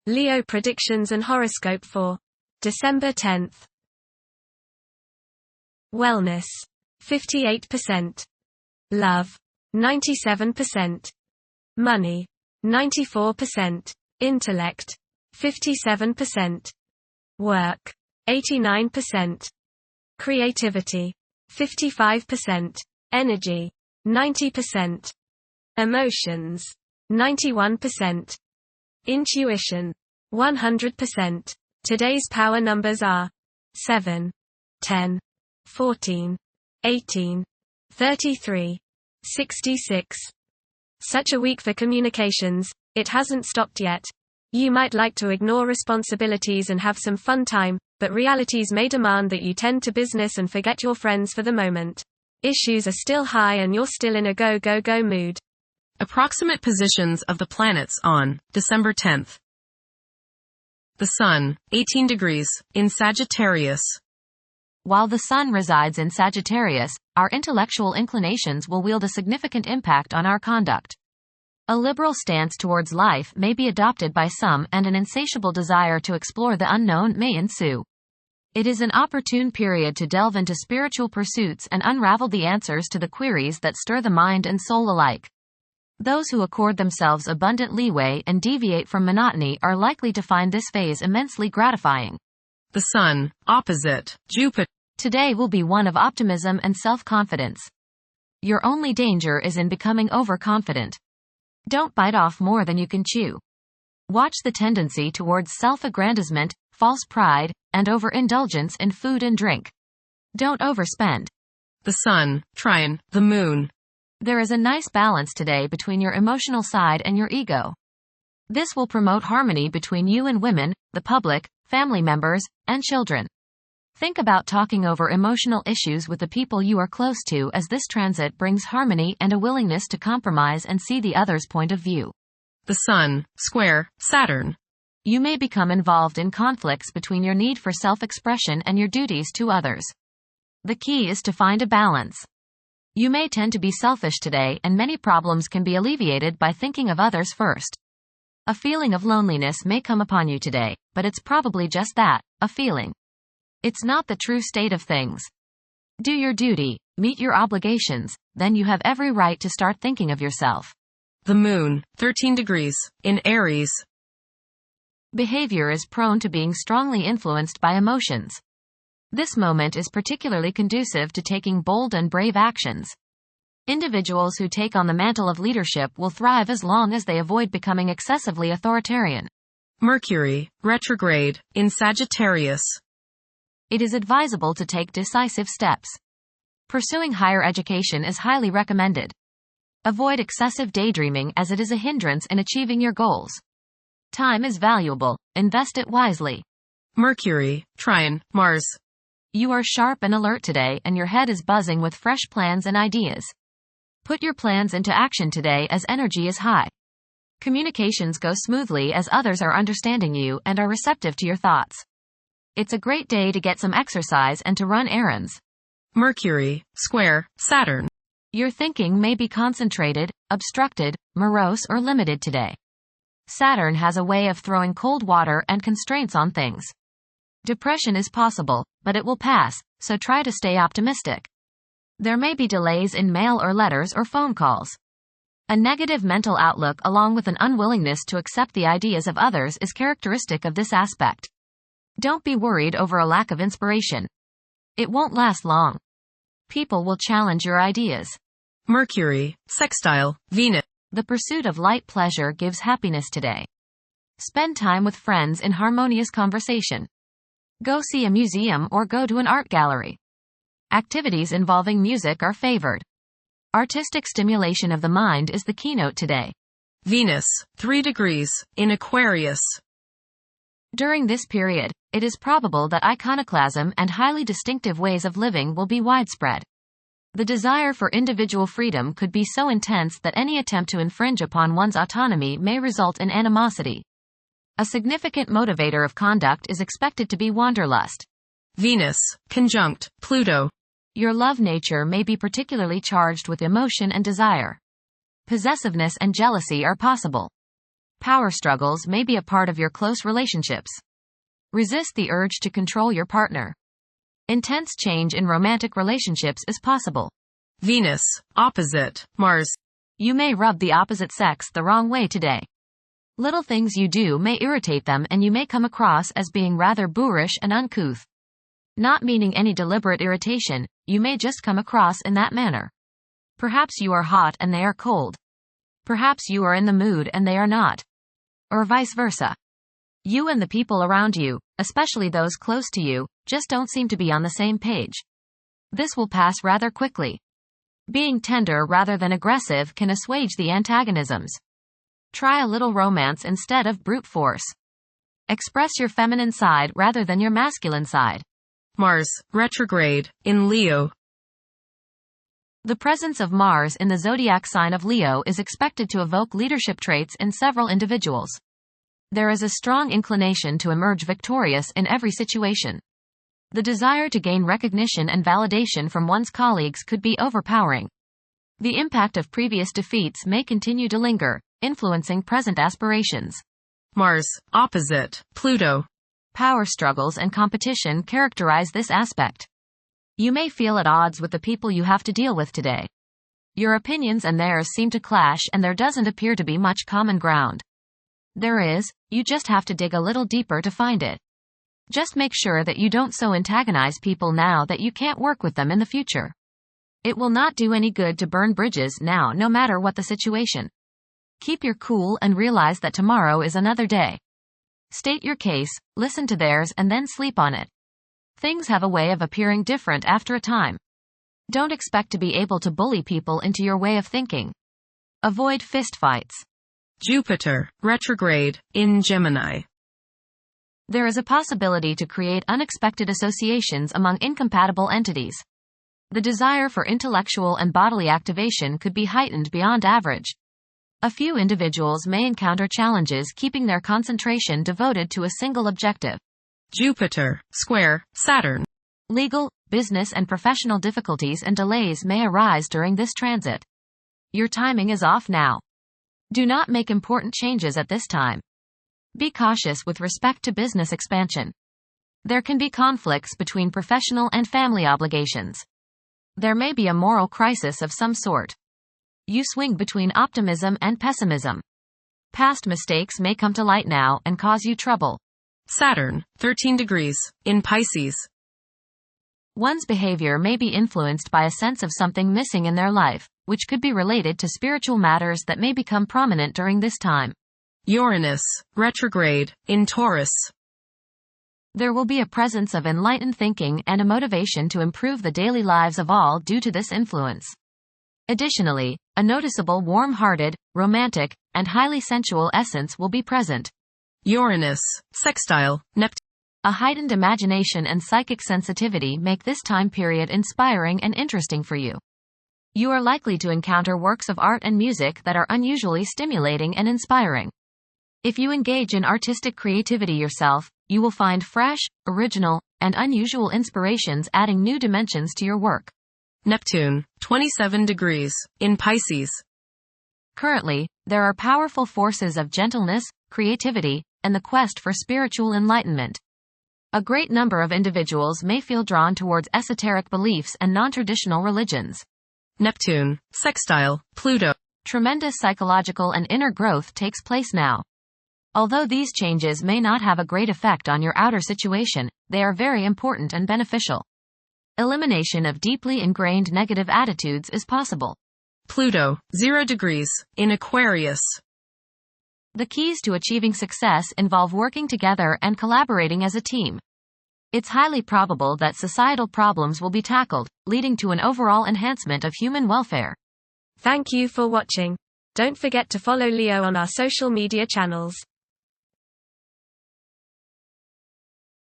Leo predictions and horoscope for December 10th. Wellness, 58%. Love, 97%. Money, 94%. Intellect, 57%. Work, 89%. Creativity, 55%. Energy, 90%. Emotions, 91%. Intuition, 100%. Today's power numbers are 7, 10, 14, 18, 33, 66. Such a week for communications. It hasn't stopped yet. You might like to ignore responsibilities and have some fun time, but realities may demand that you tend to business and forget your friends for the moment. Issues are still high and you're still in a go go go mood. Approximate positions of the planets on December 10th. The Sun, 18 degrees, in Sagittarius. While the Sun resides in Sagittarius, our intellectual inclinations will wield a significant impact on our conduct. A liberal stance towards life may be adopted by some, and an insatiable desire to explore the unknown may ensue. It is an opportune period to delve into spiritual pursuits and unravel the answers to the queries that stir the mind and soul alike. Those who accord themselves abundant leeway and deviate from monotony are likely to find this phase immensely gratifying. The Sun, opposite Jupiter. Today will be one of optimism and self-confidence. Your only danger is in becoming overconfident. Don't bite off more than you can chew. Watch the tendency towards self-aggrandizement, false pride, and overindulgence in food and drink. Don't overspend. The Sun, trine the Moon. There is a nice balance today between your emotional side and your ego. This will promote harmony between you and women, the public, family members, and children. Think about talking over emotional issues with the people you are close to, as this transit brings harmony and a willingness to compromise and see the other's point of view. The Sun, square Saturn. You may become involved in conflicts between your need for self-expression and your duties to others. The key is to find a balance. You may tend to be selfish today, and many problems can be alleviated by thinking of others first. A feeling of loneliness may come upon you today, but it's probably just that, a feeling. It's not the true state of things. Do your duty, meet your obligations, then you have every right to start thinking of yourself. The Moon, 13 degrees, in Aries. Behavior is prone to being strongly influenced by emotions. This moment is particularly conducive to taking bold and brave actions. Individuals who take on the mantle of leadership will thrive as long as they avoid becoming excessively authoritarian. Mercury, retrograde, in Sagittarius. It is advisable to take decisive steps. Pursuing higher education is highly recommended. Avoid excessive daydreaming, as it is a hindrance in achieving your goals. Time is valuable, invest it wisely. Mercury, trine Mars. You are sharp and alert today, and your head is buzzing with fresh plans and ideas. Put your plans into action today, as energy is high. Communications go smoothly as others are understanding you and are receptive to your thoughts. It's a great day to get some exercise and to run errands. Mercury, square Saturn. Your thinking may be concentrated, obstructed, morose, or limited today. Saturn has a way of throwing cold water and constraints on things. Depression is possible, but it will pass, so try to stay optimistic. There may be delays in mail or letters or phone calls. A negative mental outlook, along with an unwillingness to accept the ideas of others, is characteristic of this aspect. Don't be worried over a lack of inspiration. It won't last long. People will challenge your ideas. Mercury, sextile Venus. The pursuit of light pleasure gives happiness today. Spend time with friends in harmonious conversation. Go see a museum or go to an art gallery. Activities involving music are favored. Artistic stimulation of the mind is the keynote today. Venus, 3 degrees, in Aquarius. During this period, it is probable that iconoclasm and highly distinctive ways of living will be widespread. The desire for individual freedom could be so intense that any attempt to infringe upon one's autonomy may result in animosity. A significant motivator of conduct is expected to be wanderlust. Venus, conjunct Pluto. Your love nature may be particularly charged with emotion and desire. Possessiveness and jealousy are possible. Power struggles may be a part of your close relationships. Resist the urge to control your partner. Intense change in romantic relationships is possible. Venus, opposite, Mars. You may rub the opposite sex the wrong way today. Little things you do may irritate them and you may come across as being rather boorish and uncouth. Not meaning any deliberate irritation, you may just come across in that manner. Perhaps you are hot and they are cold. Perhaps you are in the mood and they are not. Or vice versa. You and the people around you, especially those close to you, just don't seem to be on the same page. This will pass rather quickly. Being tender rather than aggressive can assuage the antagonisms. Try a little romance instead of brute force. Express your feminine side rather than your masculine side. Mars, retrograde, in Leo. The presence of Mars in the zodiac sign of Leo is expected to evoke leadership traits in several individuals. There is a strong inclination to emerge victorious in every situation. The desire to gain recognition and validation from one's colleagues could be overpowering. The impact of previous defeats may continue to linger, influencing present aspirations. Mars, opposite, Pluto. Power struggles and competition characterize this aspect. You may feel at odds with the people you have to deal with today. Your opinions and theirs seem to clash and there doesn't appear to be much common ground. There is, you just have to dig a little deeper to find it. Just make sure that you don't so antagonize people now that you can't work with them in the future. It will not do any good to burn bridges now, no matter what the situation. Keep your cool and realize that tomorrow is another day. State your case, listen to theirs and then sleep on it. Things have a way of appearing different after a time. Don't expect to be able to bully people into your way of thinking. Avoid fistfights. Jupiter, retrograde, in Gemini. There is a possibility to create unexpected associations among incompatible entities. The desire for intellectual and bodily activation could be heightened beyond average. A few individuals may encounter challenges keeping their concentration devoted to a single objective. Jupiter, square, Saturn. Legal, business and professional difficulties and delays may arise during this transit. Your timing is off now. Do not make important changes at this time. Be cautious with respect to business expansion. There can be conflicts between professional and family obligations. There may be a moral crisis of some sort. You swing between optimism and pessimism. Past mistakes may come to light now and cause you trouble. Saturn, 13 degrees, in Pisces. One's behavior may be influenced by a sense of something missing in their life, which could be related to spiritual matters that may become prominent during this time. Uranus, retrograde, in Taurus. There will be a presence of enlightened thinking and a motivation to improve the daily lives of all due to this influence. Additionally, a noticeable warm-hearted, romantic, and highly sensual essence will be present. Uranus, sextile, Neptune. A heightened imagination and psychic sensitivity make this time period inspiring and interesting for you. You are likely to encounter works of art and music that are unusually stimulating and inspiring. If you engage in artistic creativity yourself, you will find fresh, original, and unusual inspirations adding new dimensions to your work. Neptune, 27 degrees, in Pisces. Currently, there are powerful forces of gentleness, creativity, and the quest for spiritual enlightenment. A great number of individuals may feel drawn towards esoteric beliefs and non-traditional religions. Neptune, sextile, Pluto. Tremendous psychological and inner growth takes place now. Although these changes may not have a great effect on your outer situation, they are very important and beneficial. Elimination of deeply ingrained negative attitudes is possible. Pluto, 0 degrees, in Aquarius. The keys to achieving success involve working together and collaborating as a team. It's highly probable that societal problems will be tackled, leading to an overall enhancement of human welfare. Thank you for watching. Don't forget to follow Leo on our social media channels.